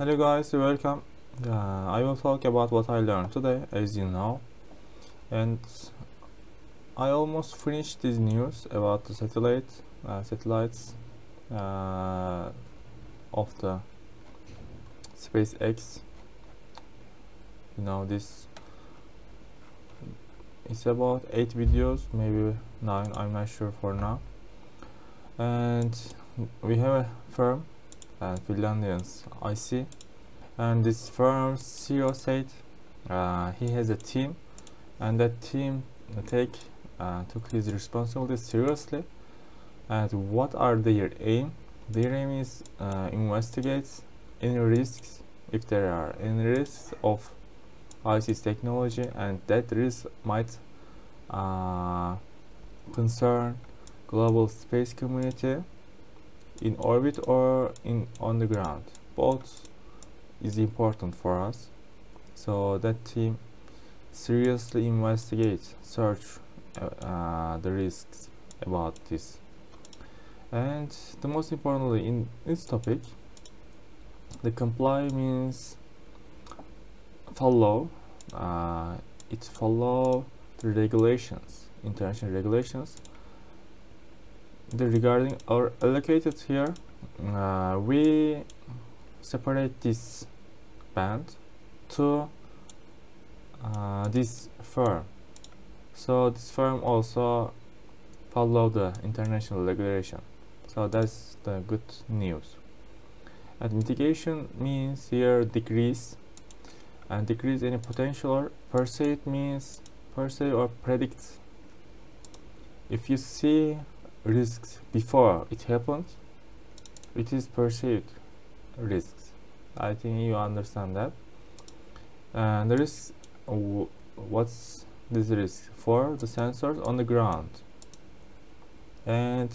Hello guys, welcome. I will talk about what I learned today, as you know, and I almost finished this news about the satellites of the SpaceX. You know, this it's about 8 videos, maybe 9. I'm not sure for now. And we have a firm, Finlandians, I see, and this firm's CEO said he has a team, and that team took his responsibility seriously. And what are their aim? Their aim is investigate any risks, if there are any risks of IC technology, and that risk might concern global space community in orbit or on the ground. Both is important for us, so that team seriously search the risks about this. And the most importantly in this topic, the comply means follow. It follow the regulations, international regulations. The regarding are allocated here. We separate this band to this firm, so this firm also follow the international regulation, so that's the good news. And mitigation means here decrease, and decrease any potential, or perceive means perceive or predict. If you see risks before it happens, it is perceived risks. I think you understand that. And the risk, what's this risk for? The sensors on the ground, and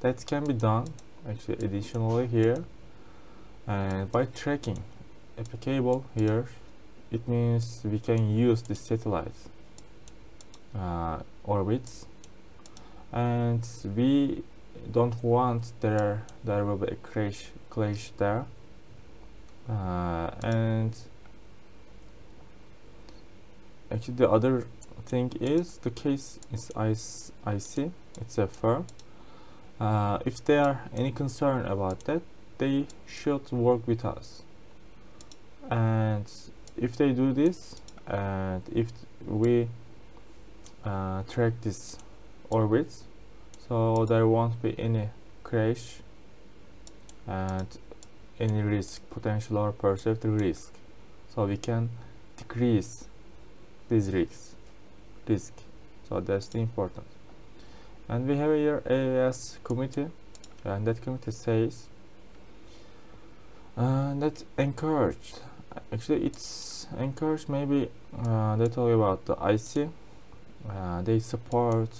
that can be done actually additionally here, and by tracking applicable here. It means we can use the satellite orbits, and we don't want there will be a clash there, and actually the other thing is the case is I see it's a firm. If there are any concern about that, they should work with us, and if they do this, and if we track this orbits, so there won't be any crash and any risk, potential or perceived risk, so we can decrease these risk. So that's the important. And we have here AAS committee, and that committee says that encouraged, actually it's encouraged, maybe they talk about the IC, they support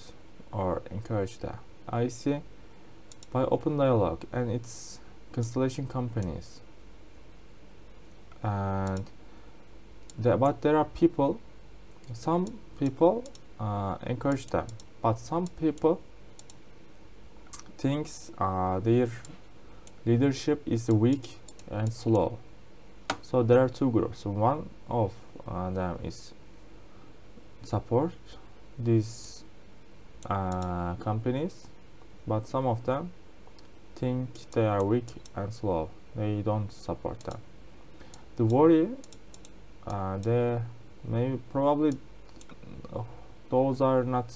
or encourage the IC by open dialogue and its constellation companies. And but there are people, some people encourage them, but some people thinks their leadership is weak and slow. So there are two groups. One of them is support these companies, but some of them think they are weak and slow. They don't support them. The worry, they maybe probably those are not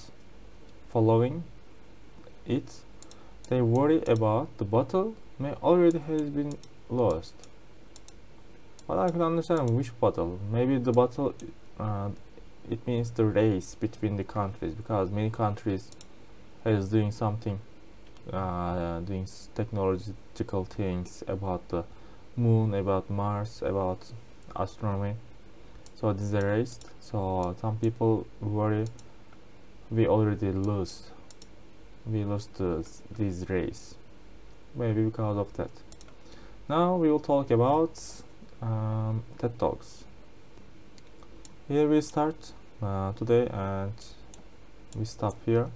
following it. They worry about the battle may already has been lost. But I can understand which battle. Maybe the battle, it means the race between the countries, because many countries is doing something, doing technological things about the moon, about Mars, about astronomy. So this is a race. So some people worry we already lost this race, maybe because of that. Now we will talk about TED Talks. Here we start today, and we stop here.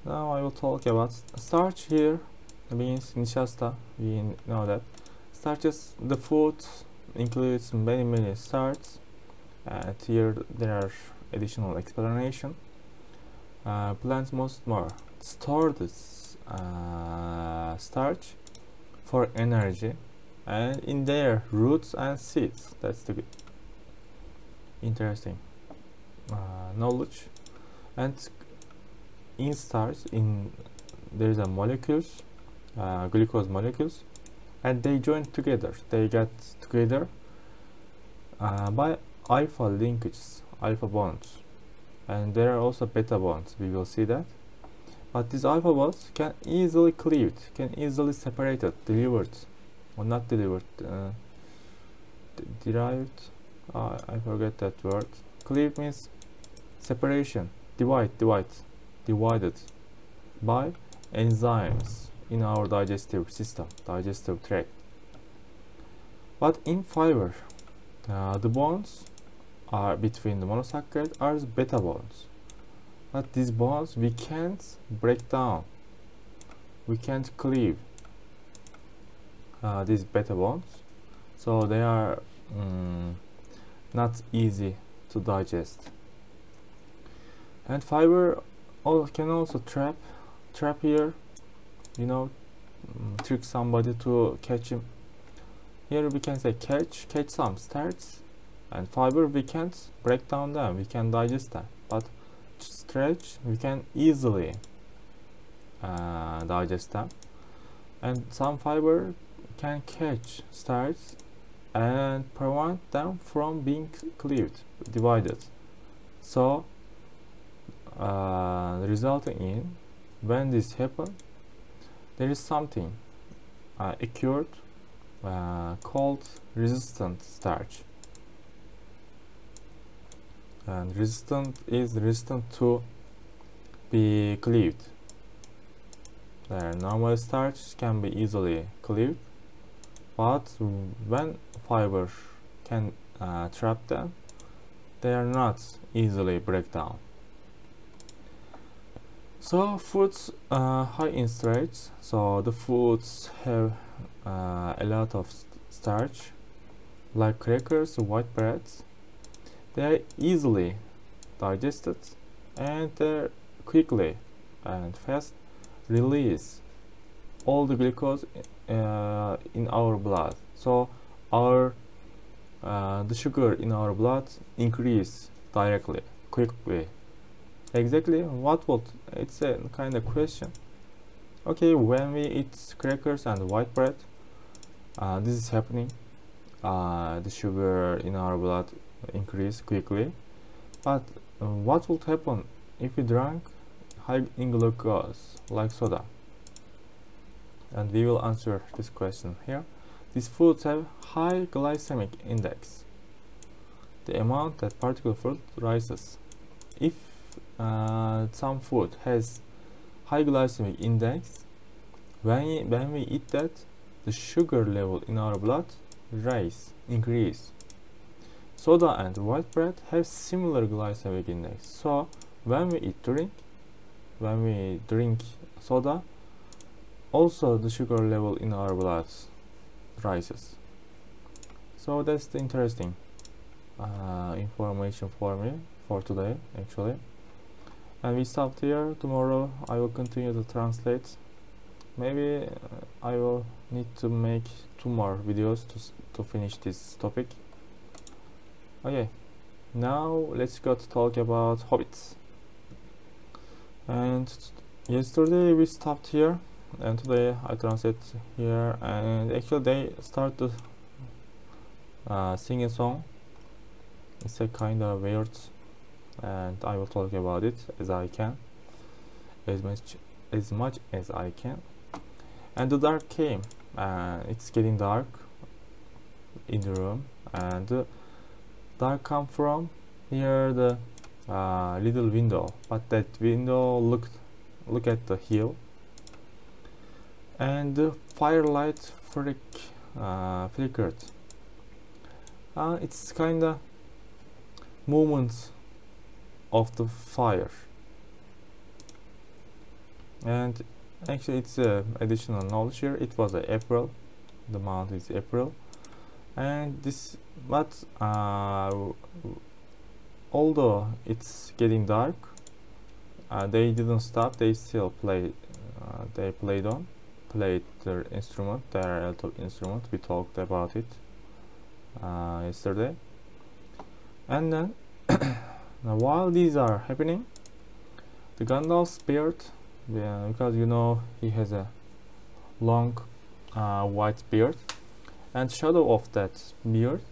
Now I will talk about starch. Here means nişasta, we know that. starches, the food includes many starches, and here there are additional explanation. Plants most more store this starch for energy, and in their roots and seeds. That's the interesting knowledge. And in starch, there is a molecules, glucose molecules, and they join together. They get together by alpha linkages, alpha bonds, and there are also beta bonds. We will see that. But these alpha bonds can easily cleaved, can easily separated, delivered, or not delivered, derived. I forget that word. Cleave means separation, divided by enzymes in our digestive system, digestive tract. But in fiber, the bonds are between the monosaccharide are beta bonds. But these bonds we can't break down, we can't cleave these beta bonds, so they are not easy to digest. And fiber can also trap here, you know, trick somebody to catch him. Here we can say catch some starch, and fiber we can't break down them, we can digest them, but stretch we can easily digest them. And some fiber can catch starch and prevent them from being cleaved, divided. So resulting in, when this happens, there is something occurred called resistant starch. And resistant is resistant to be cleaved. The normal starch can be easily cleaved, but when fiber can trap them, they are not easily break down. So foods high in starch, so the foods have a lot of starch, like crackers, white breads. They are easily digested, and they quickly and fast release all the glucose in our blood. So our the sugar in our blood increase directly, quickly. Exactly what would, it's a kind of question. Okay, when we eat crackers and white bread, this is happening. The sugar in our blood increase quickly. But what would happen if we drank high in glucose, like soda? And we will answer this question here. These foods have high glycemic index, the amount that particular food rises. If some food has high glycemic index, when we eat that, the sugar level in our blood increase. Soda and white bread have similar glycemic index, so when we drink soda, also the sugar level in our blood rises. So that's the interesting information for me for today, actually. And we stopped here. Tomorrow I will continue to translate. Maybe I will need to make 2 more videos to finish this topic. Okay, now let's go to talk about hobbies. And yesterday we stopped here, and today I translate here. And actually they start to sing a song. It's a kind of weird, and I will talk about it as I can, as much as I can. And the dark came, it's getting dark in the room, and the dark come from here, the little window, but that window look at the hill, and the firelight flickered. It's kinda movements of the fire, and actually it's additional knowledge here. It was April the month is April, and this, but although it's getting dark, they didn't stop. They still play. They played their instrument, their alto instrument. We talked about it yesterday. And then now while these are happening, the Gandalf's beard, because you know he has a long white beard, and shadow of that beard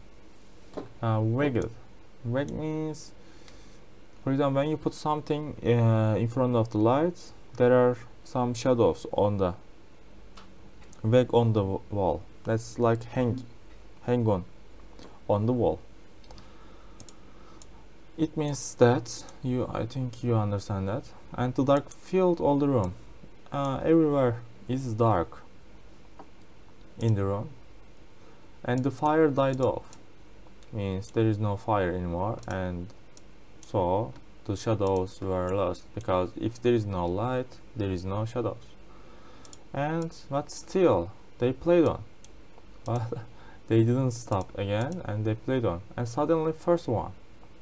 wiggled. Wag means, for example, when you put something in front of the light, there are some shadows on the wall. That's like hang on the wall. It means that I think you understand that. And the dark filled all the room. Everywhere is dark in the room, and the fire died off. Means there is no fire anymore, and so the shadows were lost, because if there is no light, there is no shadows. But still they played on. But they didn't stop again, and they played on, and suddenly first one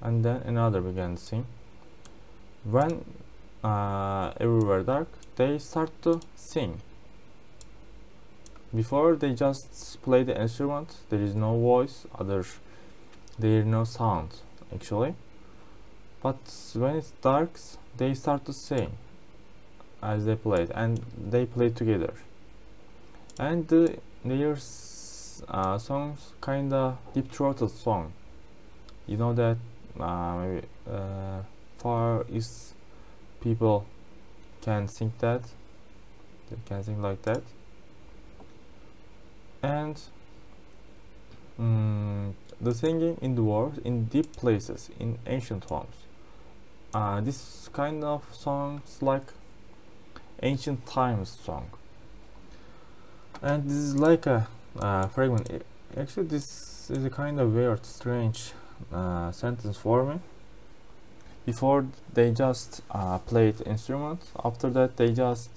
and then another began to sing. When everywhere dark, they start to sing. Before, they just play the instrument. There is no voice, there is no sound actually. But when it darks, they start to sing as they played, and they play together. And their songs kinda deep-throated song. You know that maybe Far East people can sing that. They can sing like that. And the singing in the world, in deep places, in ancient homes. This kind of songs like ancient times song. And this is like a fragment. Actually, this is a kind of weird, strange sentence for me. Before, they just played instrument. After that, they just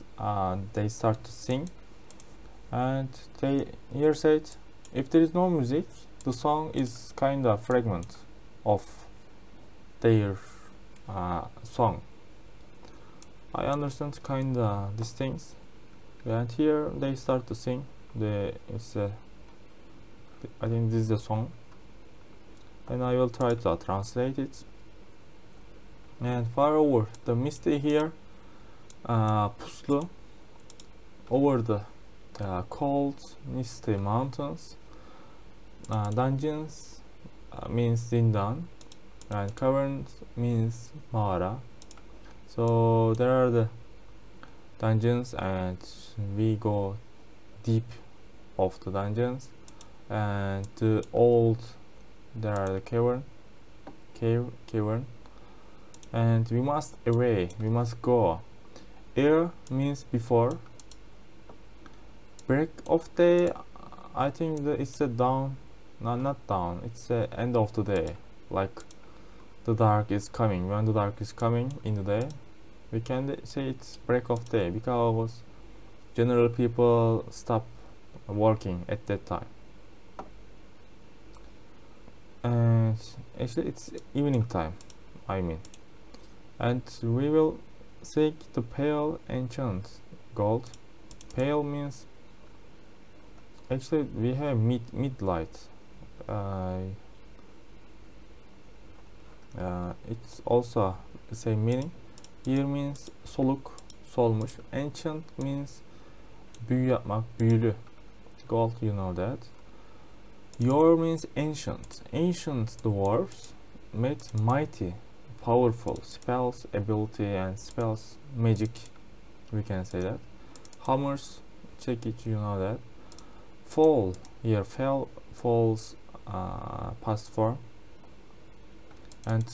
they start to sing. And they here said, if there is no music, the song is kind of fragment of their song. I understand kinda these things. And here they start to sing. I think this is the song, and I will try to translate it. And far over the misty here, puslu, over the cold misty mountains, dungeons means zindan, and caverns means mağara. So there are the dungeons, and we go deep of the dungeons, and there are the cavern, and we must go. Air means before. Break of day, I think it's a dawn, not dawn, it's the end of the day, like the dark is coming. When the dark is coming in the day, we can say it's break of day, because general people stop working at that time. And actually it's evening time, I mean. And we will seek the pale ancient gold. Pale means, actually we have midlight. It's also the same meaning. Here means soluk, solmuş. Ancient means büyü yapmak, büyülü. Gold, you know that. Your means ancient. Ancient dwarfs made mighty, powerful spells, ability, and spells, magic, we can say that. Hammers, check it, you know that. Fall, here falls past form, and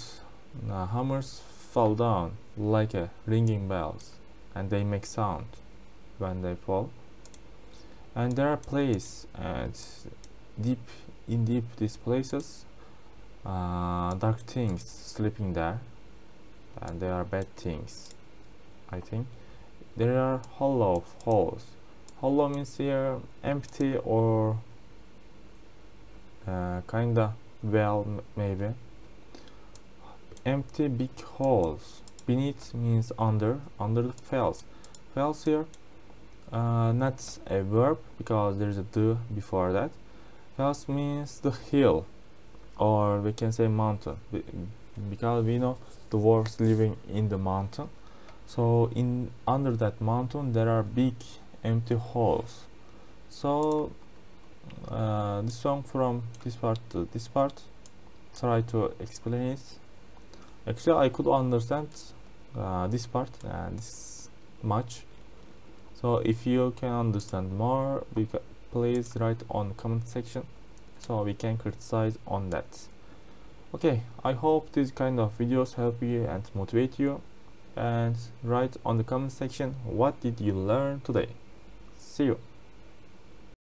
hammers fall down like a ringing bells, and they make sound when they fall. And there are places, and in these places, dark things sleeping there, and there are bad things, I think. There are hollow holes. Hollow means here empty or kinda well, maybe. Empty big holes. Beneath means under the fells. Fells here, not a verb because there's a d before that. Fells means the hill, or we can say mountain, because we know the dwarfs living in the mountain. So in under that mountain there are big empty holes. So this song from this part to this part, try to explain it. Actually I could understand this part and this much. So if you can understand more, please write on comment section so we can criticize on that. Okay, I hope these kind of videos help you and motivate you, and write on the comment section what did you learn today. See you.